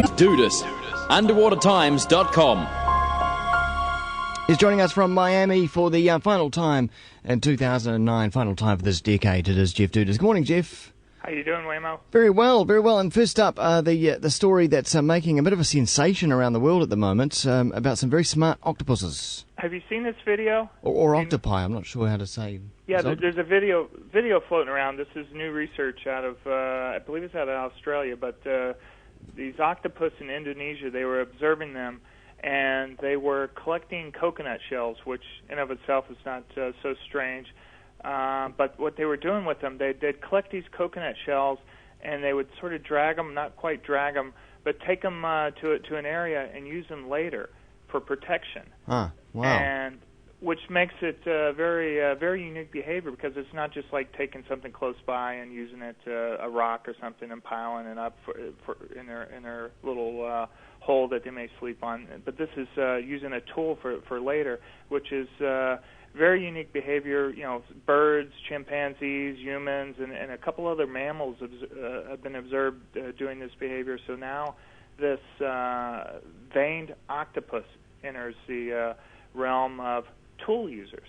Dudas. Underwatertimes.com. He's joining us from Miami for the final time in 2009, final time for this decade. It is Jeff Dudas. Good morning, Jeff. How you doing, Waymo? Very well, very well. And first up, the story that's making a bit of a sensation around the world at the moment about some very smart octopuses. Have you seen this video? Or octopi, I'm not sure how to say. Yeah, there's a video floating around. This is new research out of, I believe it's out of Australia, but these octopus in Indonesia, they were observing them, and they were collecting coconut shells, which in of itself is not so strange. But what they were doing with them, they'd collect these coconut shells, and they would sort of drag them, not quite drag them, but take them to an area and use them later for protection. Wow. And which makes it very unique behavior, because it's not just like taking something close by and using it, a rock or something, and piling it up in their little hole that they may sleep on. But this is using a tool for later, which is very unique behavior. You know, birds, chimpanzees, humans, and a couple other mammals have been observed doing this behavior. So now this veined octopus enters the realm of tool users.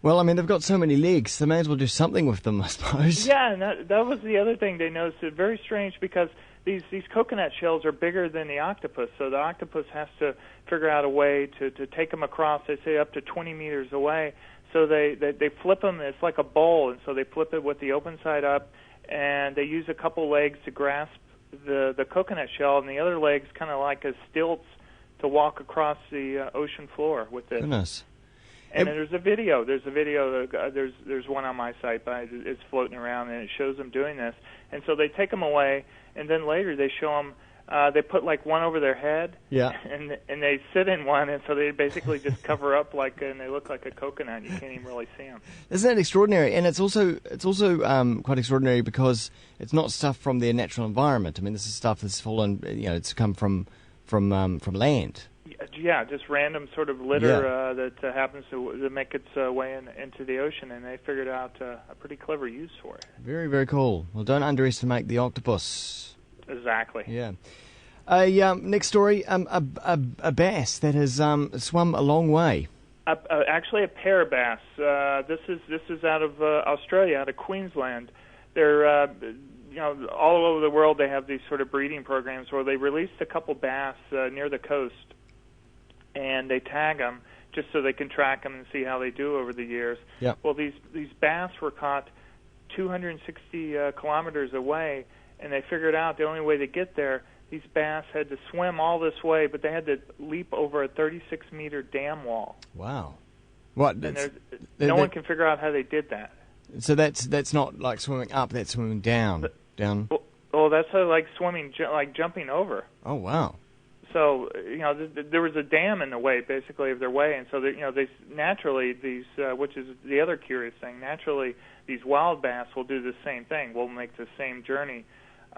Well, I mean, they've got so many legs, they may as well do something with them, I suppose. Yeah, and that was the other thing they noticed. It's very strange, because these coconut shells are bigger than the octopus, so the octopus has to figure out a way to take them across, they say, up to 20 meters away. So they flip them, it's like a bowl, and so they flip it with the open side up, and they use a couple legs to grasp the coconut shell, and the other legs kind of like as stilts to walk across the ocean floor with it. Goodness. And there's a video. There's one on my site, but it's floating around, and it shows them doing this. And so they take them away, and then later they show them. They put like one over their head, yeah, and they sit in one, and so they basically just cover up and they look like a coconut. You can't even really see them. Isn't that extraordinary? And it's also quite extraordinary because it's not stuff from their natural environment. I mean, this is stuff that's fallen. It's come from land. Yeah, just random sort of litter that happens to make its way into the ocean, and they figured out a pretty clever use for it. Very, very cool. Well, don't underestimate the octopus. Exactly. Yeah. Next story, a bass that has swum a long way. Actually, a pair of bass. This is out of Australia, out of Queensland. They're all over the world. They have these sort of breeding programs where they released a couple bass near the coast, and they tag them just so they can track them and see how they do over the years. Yep. Well, these bass were caught 260 kilometers away, and they figured out the only way to get there, these bass had to swim all this way, but they had to leap over a 36-meter dam wall. Wow. What? No one can figure out how they did that. So that's not like swimming up, that's swimming down. Down. Well, that's like swimming, like jumping over. Oh, wow. So, there was a dam in the way, basically, of their way, and so, they naturally, which is the other curious thing, naturally, these wild bass will do the same thing, will make the same journey,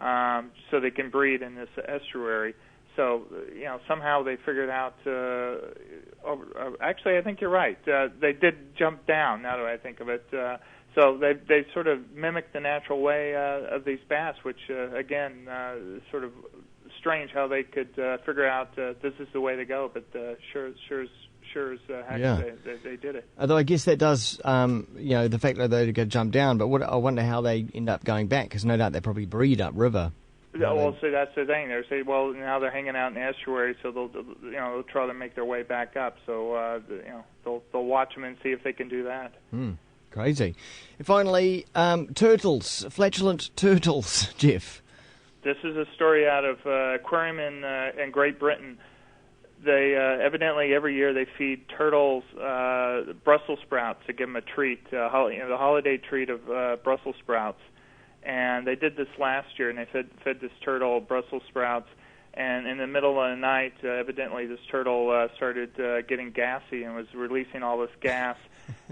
so they can breed in this estuary. So, somehow they figured out, actually, I think you're right, they did jump down, now that I think of it, so they sort of mimicked the natural way of these bass, which, again, sort of strange how they could figure out this is the way to go, but sure as heck they did it. Although I guess that does, the fact that they could jump down, but I wonder how they end up going back, because no doubt they probably breed upriver. Well, see, that's the thing. They say, well, now they're hanging out in the estuary, so they'll try to make their way back up. So they'll watch them and see if they can do that. Crazy. And finally, turtles, flatulent turtles, Jeff. This is a story out of aquarium in Great Britain. They evidently every year they feed turtles Brussels sprouts to give them a treat, the holiday treat of Brussels sprouts. And they did this last year, and they fed this turtle Brussels sprouts. And in the middle of the night, evidently this turtle started getting gassy and was releasing all this gas,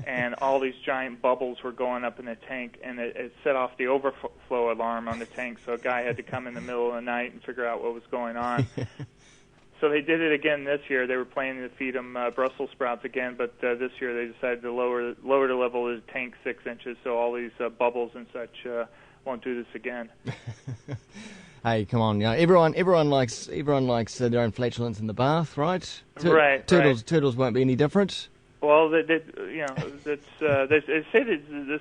and all these giant bubbles were going up in the tank, and it set off the overflow alarm on the tank, so a guy had to come in the middle of the night and figure out what was going on. So they did it again this year. They were planning to feed them Brussels sprouts again, but this year they decided to lower the level of the tank 6 inches, so all these bubbles and such won't do this again. Hey, come on, everyone likes their own flatulence in the bath, right? Right. Turtles won't be any different. Well, they say that this.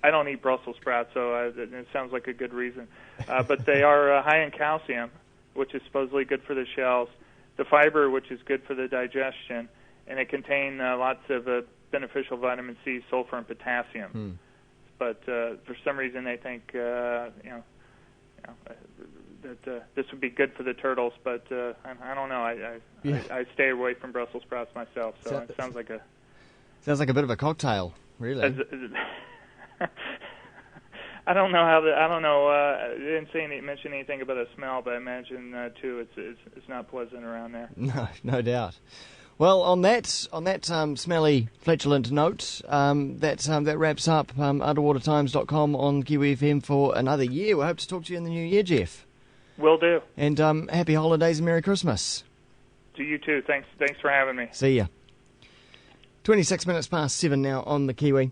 I don't eat Brussels sprouts, so it sounds like a good reason. But they are high in calcium, which is supposedly good for the shells, the fiber, which is good for the digestion, and it contain lots of beneficial vitamin C, sulfur, and potassium. But for some reason, they think that this would be good for the turtles, but I don't know. I stay away from Brussels sprouts myself, so it sounds like a bit of a cocktail, really. I don't know how I don't know. It didn't mention anything about a smell, but I imagine too it's not pleasant around there. No doubt. Well, on that smelly, flatulent note, that wraps up underwatertimes.com on Kiwi FM for another year. We hope to talk to you in the new year, Jeff. Will do. And happy holidays and Merry Christmas. To you too. Thanks for having me. See ya. 26 minutes past 7 now on the Kiwi.